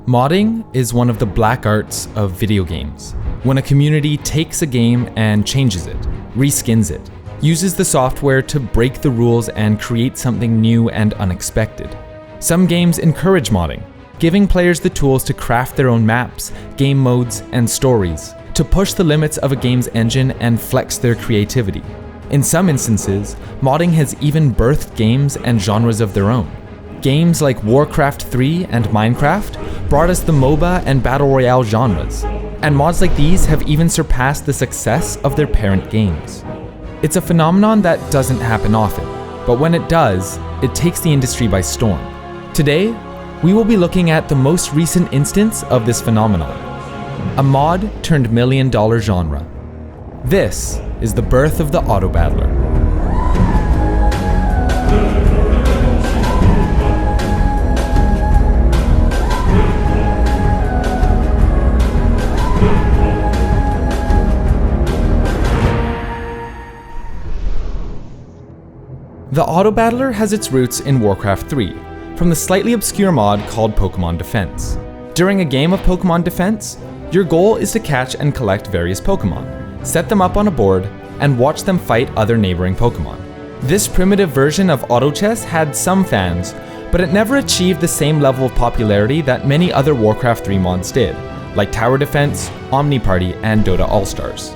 Modding is one of the black arts of video games. When a community takes a game and changes it, reskins it, uses the software to break the rules and create something new and unexpected. Some games encourage modding, giving players the tools to craft their own maps, game modes, and stories, to push the limits of a game's engine and flex their creativity. In some instances, modding has even birthed games and genres of their own. Games like Warcraft 3 and Minecraft brought us the MOBA and Battle Royale genres, and mods like these have even surpassed the success of their parent games. It's a phenomenon that doesn't happen often, but when it does, it takes the industry by storm. Today, we will be looking at the most recent instance of this phenomenon, a mod turned million-dollar genre. This is the birth of the Autobattler. The Autobattler has its roots in Warcraft 3, from the slightly obscure mod called Pokemon Defense. During a game of Pokemon Defense, your goal is to catch and collect various Pokemon, set them up on a board, and watch them fight other neighboring Pokemon. This primitive version of auto chess had some fans, but it never achieved the same level of popularity that many other Warcraft 3 mods did, like Tower Defense, Omniparty, and Dota All-Stars.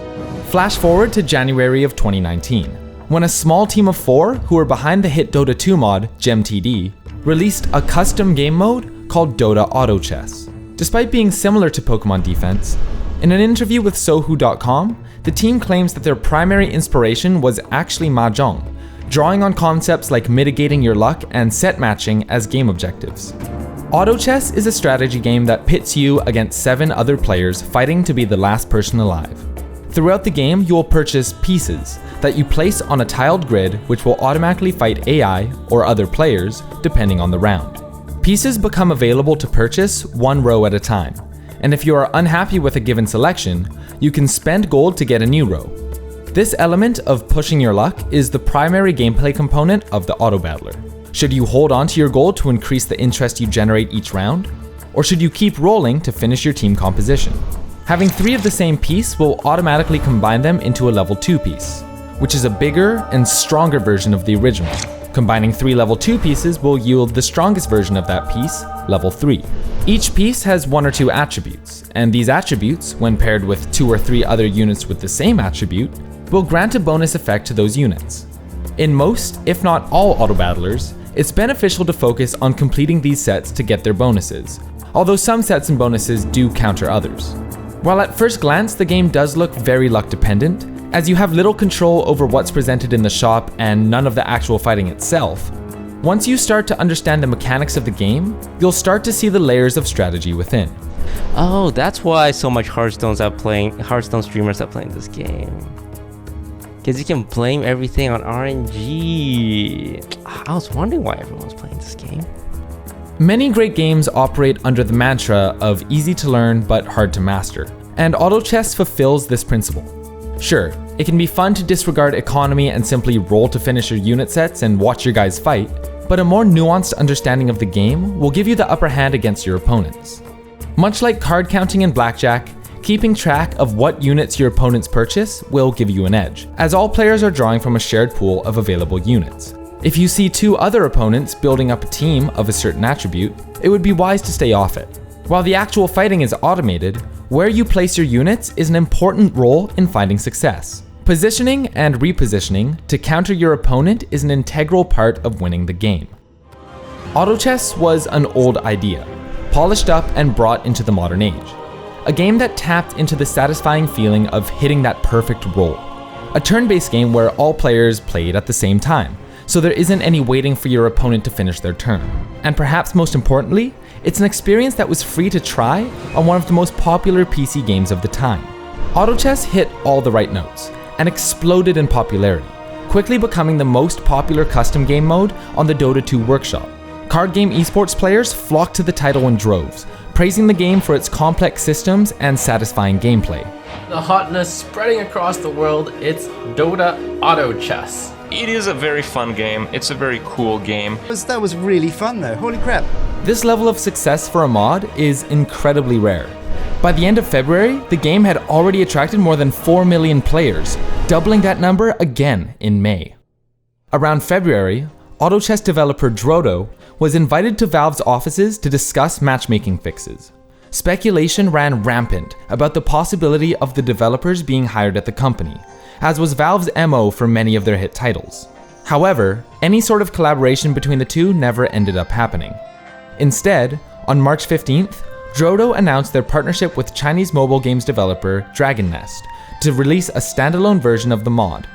Flash forward to January of 2019. When a small team of 4 who were behind the hit Dota 2 mod, GemTD, released a custom game mode called Dota Auto Chess. Despite being similar to Pokemon Defense, in an interview with Sohu.com, the team claims that their primary inspiration was actually Mahjong, drawing on concepts like mitigating your luck and set matching as game objectives. Auto Chess is a strategy game that pits you against 7 other players fighting to be the last person alive. Throughout the game, you will purchase pieces that you place on a tiled grid which will automatically fight AI or other players depending on the round. Pieces become available to purchase 1 row at a time, and if you are unhappy with a given selection, you can spend gold to get a new row. This element of pushing your luck is the primary gameplay component of the Autobattler. Should you hold on to your gold to increase the interest you generate each round? Or should you keep rolling to finish your team composition? Having 3 of the same piece will automatically combine them into a level 2 piece, which is a bigger and stronger version of the original. Combining 3 level 2 pieces will yield the strongest version of that piece, level 3. Each piece has 1 or 2 attributes, and these attributes, when paired with 2 or 3 other units with the same attribute, will grant a bonus effect to those units. In most, if not all Autobattlers, it's beneficial to focus on completing these sets to get their bonuses, although some sets and bonuses do counter others. While at first glance the game does look very luck dependent, as you have little control over what's presented in the shop and none of the actual fighting itself, once you start to understand the mechanics of the game, you'll start to see the layers of strategy within. Oh, that's why so much Hearthstone streamers are playing this game. Because you can blame everything on RNG. I was wondering why everyone was playing this game. Many great games operate under the mantra of easy to learn but hard to master, and Auto Chess fulfills this principle. Sure, it can be fun to disregard economy and simply roll to finish your unit sets and watch your guys fight, but a more nuanced understanding of the game will give you the upper hand against your opponents. Much like card counting in blackjack, keeping track of what units your opponents purchase will give you an edge, as all players are drawing from a shared pool of available units. If you see 2 other opponents building up a team of a certain attribute, it would be wise to stay off it. While the actual fighting is automated, where you place your units is an important role in finding success. Positioning and repositioning to counter your opponent is an integral part of winning the game. Auto chess was an old idea, polished up and brought into the modern age. A game that tapped into the satisfying feeling of hitting that perfect roll. A turn-based game where all players played at the same time, so there isn't any waiting for your opponent to finish their turn. And perhaps most importantly, it's an experience that was free to try on one of the most popular PC games of the time. Auto chess hit all the right notes and exploded in popularity, quickly becoming the most popular custom game mode on the Dota 2 workshop. Card game esports players flocked to the title in droves, praising the game for its complex systems and satisfying gameplay. The hotness spreading across the world, it's Dota Auto Chess. It is a very fun game. It's a very cool game. That was really fun though, holy crap. This level of success for a mod is incredibly rare. By the end of February, the game had already attracted more than 4 million players, doubling that number again in May. Around February, auto chess developer Drodo was invited to Valve's offices to discuss matchmaking fixes. Speculation ran rampant about the possibility of the developers being hired at the company, as was Valve's MO for many of their hit titles. However, any sort of collaboration between the two never ended up happening. Instead, on March 15th, Drodo announced their partnership with Chinese mobile games developer Dragon Nest to release a standalone version of the mod.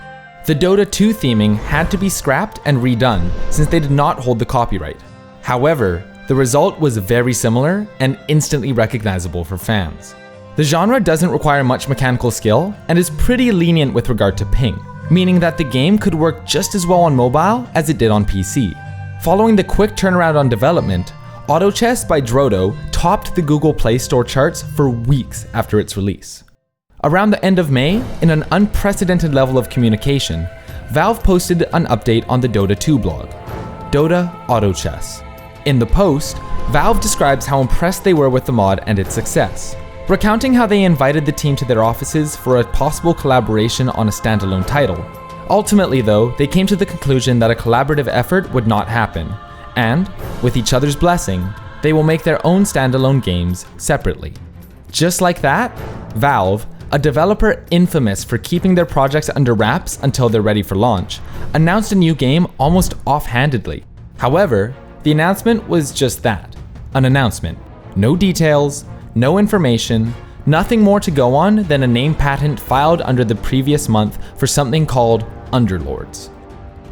The Dota 2 theming had to be scrapped and redone since they did not hold the copyright. However, the result was very similar and instantly recognizable for fans. The genre doesn't require much mechanical skill and is pretty lenient with regard to ping, meaning that the game could work just as well on mobile as it did on PC. Following the quick turnaround on development, Auto Chess by Drodo topped the Google Play Store charts for weeks after its release. Around the end of May, in an unprecedented level of communication, Valve posted an update on the Dota 2 blog, Dota Auto Chess. In the post, Valve describes how impressed they were with the mod and its success, recounting how they invited the team to their offices for a possible collaboration on a standalone title. Ultimately though, they came to the conclusion that a collaborative effort would not happen, and, with each other's blessing, they will make their own standalone games separately. Just like that, Valve, a developer infamous for keeping their projects under wraps until they're ready for launch, announced a new game almost offhandedly. However, the announcement was just that, an announcement. No details, no information, nothing more to go on than a name patent filed under the previous month for something called Underlords.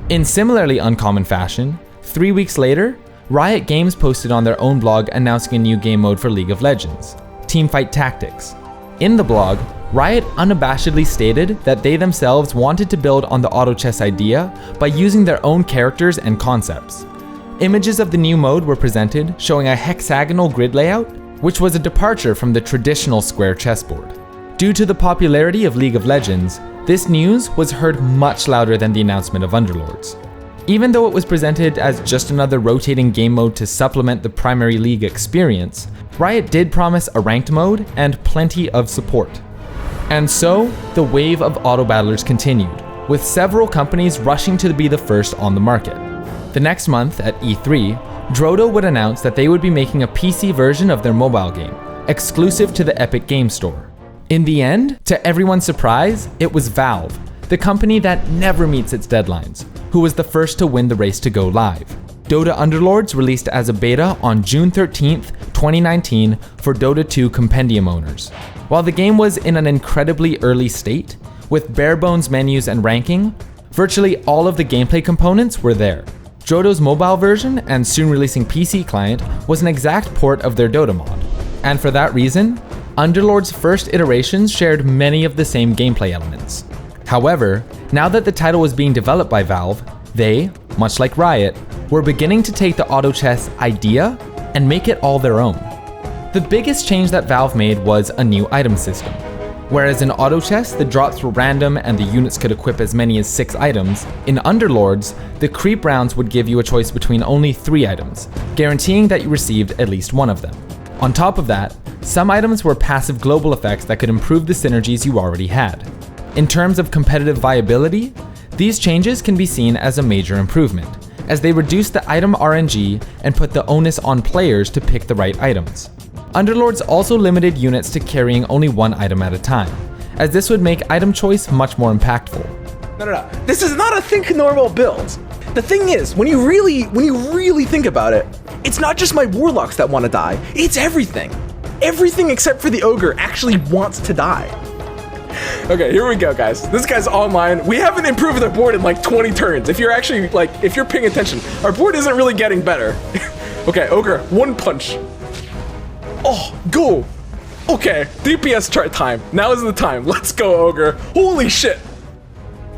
In similarly uncommon fashion, 3 weeks later, Riot Games posted on their own blog announcing a new game mode for League of Legends, Teamfight Tactics. In the blog, Riot unabashedly stated that they themselves wanted to build on the auto chess idea by using their own characters and concepts. Images of the new mode were presented, showing a hexagonal grid layout, which was a departure from the traditional square chessboard. Due to the popularity of League of Legends, this news was heard much louder than the announcement of Underlords. Even though it was presented as just another rotating game mode to supplement the primary League experience, Riot did promise a ranked mode and plenty of support. And so, the wave of Autobattlers continued, with several companies rushing to be the first on the market. The next month, at E3, Drodo would announce that they would be making a PC version of their mobile game, exclusive to the Epic Games Store. In the end, to everyone's surprise, it was Valve, the company that never meets its deadlines, who was the first to win the race to go live. Dota Underlords released as a beta on June 13th, 2019 for Dota 2 Compendium owners. While the game was in an incredibly early state, with bare bones menus and ranking, virtually all of the gameplay components were there. Drodo's mobile version and soon releasing PC client was an exact port of their Dota mod. And for that reason, Underlord's first iterations shared many of the same gameplay elements. However, now that the title was being developed by Valve, they, much like Riot, were beginning to take the auto chess idea and make it all their own. The biggest change that Valve made was a new item system. Whereas in auto chess, the drops were random and the units could equip as many as 6 items, in Underlords, the creep rounds would give you a choice between only 3 items, guaranteeing that you received at least one of them. On top of that, some items were passive global effects that could improve the synergies you already had. In terms of competitive viability, these changes can be seen as a major improvement, as they reduce the item RNG and put the onus on players to pick the right items. Underlords also limited units to carrying only 1 item at a time, as this would make item choice much more impactful. No. This is not a think normal build. The thing is, when you really think about it, it's not just my warlocks that want to die, it's everything. Everything except for the ogre actually wants to die. Okay, here we go, guys. This guy's online. We haven't improved our board in like 20 turns. If you're paying attention, our board isn't really getting better. Okay, ogre, 1 punch. Oh, go. Okay, DPS chart time. Now is the time. Let's go, ogre. Holy shit.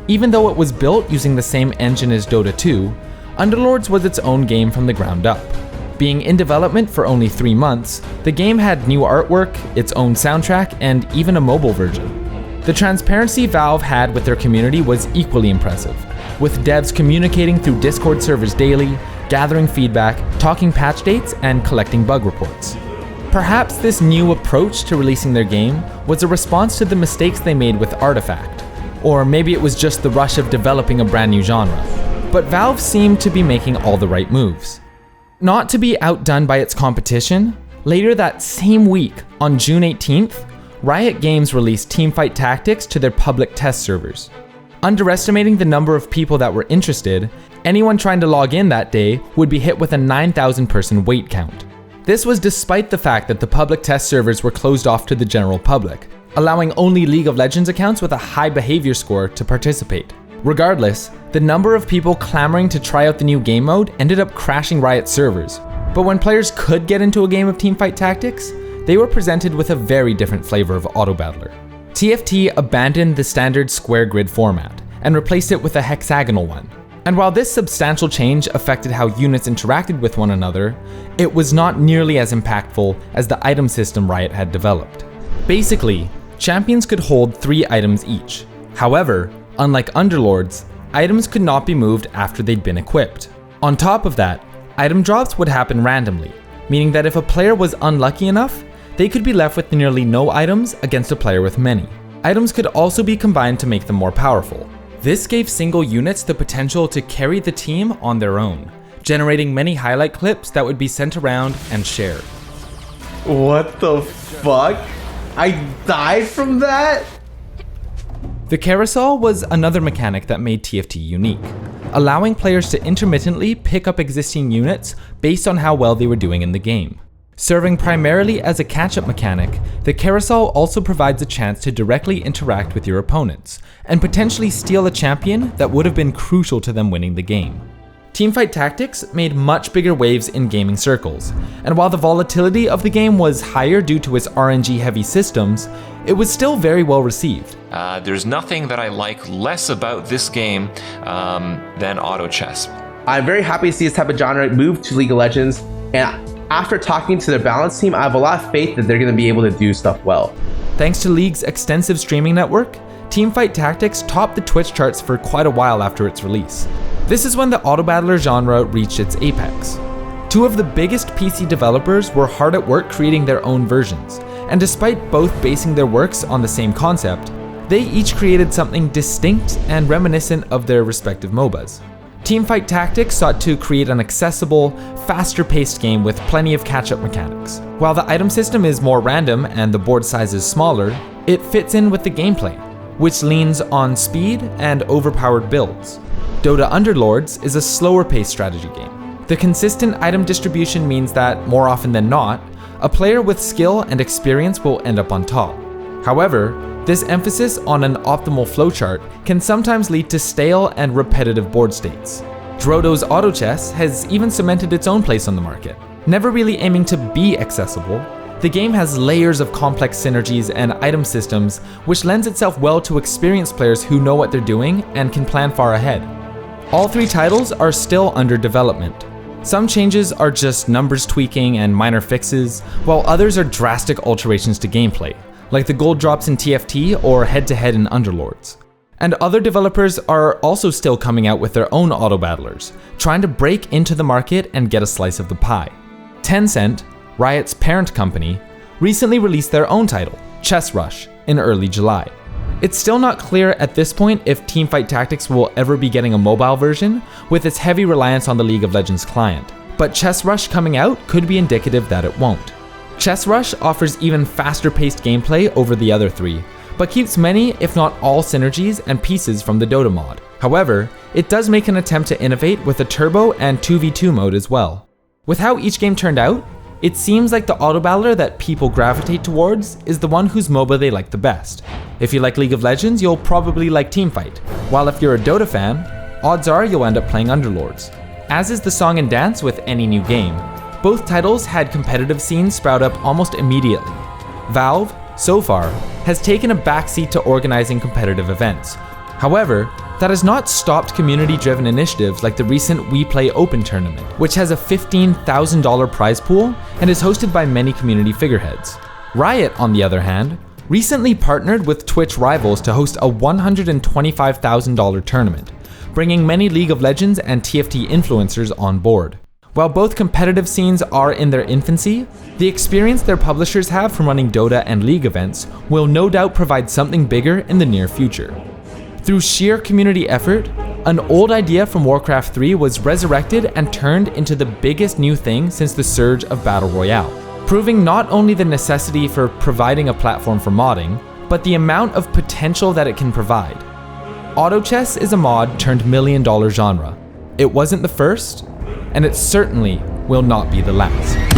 Even though it was built using the same engine as Dota 2, Underlords was its own game from the ground up. Being in development for only 3 months, the game had new artwork, its own soundtrack, and even a mobile version. The transparency Valve had with their community was equally impressive, with devs communicating through Discord servers daily, gathering feedback, talking patch dates, and collecting bug reports. Perhaps this new approach to releasing their game was a response to the mistakes they made with Artifact, or maybe it was just the rush of developing a brand new genre. But Valve seemed to be making all the right moves. Not to be outdone by its competition, later that same week, on June 18th, Riot Games released Teamfight Tactics to their public test servers. Underestimating the number of people that were interested, anyone trying to log in that day would be hit with a 9,000 person wait count. This was despite the fact that the public test servers were closed off to the general public, allowing only League of Legends accounts with a high behavior score to participate. Regardless, the number of people clamoring to try out the new game mode ended up crashing Riot's servers. But when players could get into a game of Teamfight Tactics, they were presented with a very different flavor of Autobattler. TFT abandoned the standard square grid format and replaced it with a hexagonal one. And while this substantial change affected how units interacted with one another, it was not nearly as impactful as the item system Riot had developed. Basically, champions could hold 3 items each. However, unlike Underlords, items could not be moved after they'd been equipped. On top of that, item drops would happen randomly, meaning that if a player was unlucky enough, they could be left with nearly no items against a player with many. Items could also be combined to make them more powerful. This gave single units the potential to carry the team on their own, generating many highlight clips that would be sent around and shared. What the fuck? I died from that? The carousel was another mechanic that made TFT unique, allowing players to intermittently pick up existing units based on how well they were doing in the game. Serving primarily as a catch-up mechanic, the carousel also provides a chance to directly interact with your opponents, and potentially steal a champion that would have been crucial to them winning the game. Teamfight Tactics made much bigger waves in gaming circles, and while the volatility of the game was higher due to its RNG-heavy systems, it was still very well received. There's nothing that I like less about this game than auto chess. I'm very happy to see this type of genre move to League of Legends, and after talking to their balance team, I have a lot of faith that they're going to be able to do stuff well. Thanks to League's extensive streaming network, Teamfight Tactics topped the Twitch charts for quite a while after its release. This is when the Autobattler genre reached its apex. 2 of the biggest PC developers were hard at work creating their own versions, and despite both basing their works on the same concept, they each created something distinct and reminiscent of their respective MOBAs. Teamfight Tactics sought to create an accessible, faster-paced game with plenty of catch-up mechanics. While the item system is more random and the board size is smaller, it fits in with the gameplay, which leans on speed and overpowered builds. Dota Underlords is a slower-paced strategy game. The consistent item distribution means that, more often than not, a player with skill and experience will end up on top. However, this emphasis on an optimal flowchart can sometimes lead to stale and repetitive board states. Drodo's auto chess has even cemented its own place on the market. Never really aiming to be accessible, the game has layers of complex synergies and item systems, which lends itself well to experienced players who know what they're doing and can plan far ahead. All 3 titles are still under development. Some changes are just numbers tweaking and minor fixes, while others are drastic alterations to gameplay, like the gold drops in TFT or head-to-head in Underlords. And other developers are also still coming out with their own auto-battlers, trying to break into the market and get a slice of the pie. Tencent, Riot's parent company, recently released their own title, Chess Rush, in early July. It's still not clear at this point if Teamfight Tactics will ever be getting a mobile version, with its heavy reliance on the League of Legends client, but Chess Rush coming out could be indicative that it won't. Chess Rush offers even faster-paced gameplay over the other 3, but keeps many, if not all, synergies and pieces from the Dota mod. However, it does make an attempt to innovate with a turbo and 2v2 mode as well. With how each game turned out, it seems like the Autobattler that people gravitate towards is the one whose MOBA they like the best. If you like League of Legends, you'll probably like Teamfight, while if you're a Dota fan, odds are you'll end up playing Underlords. As is the song and dance with any new game, both titles had competitive scenes sprout up almost immediately. Valve, so far, has taken a backseat to organizing competitive events. However, that has not stopped community-driven initiatives like the recent We Play Open tournament, which has a $15,000 prize pool and is hosted by many community figureheads. Riot, on the other hand, recently partnered with Twitch rivals to host a $125,000 tournament, bringing many League of Legends and TFT influencers on board. While both competitive scenes are in their infancy, the experience their publishers have from running Dota and League events will no doubt provide something bigger in the near future. Through sheer community effort, an old idea from Warcraft 3 was resurrected and turned into the biggest new thing since the surge of Battle Royale, proving not only the necessity for providing a platform for modding, but the amount of potential that it can provide. Auto chess is a mod turned $1 million genre. It wasn't the first, and it certainly will not be the last.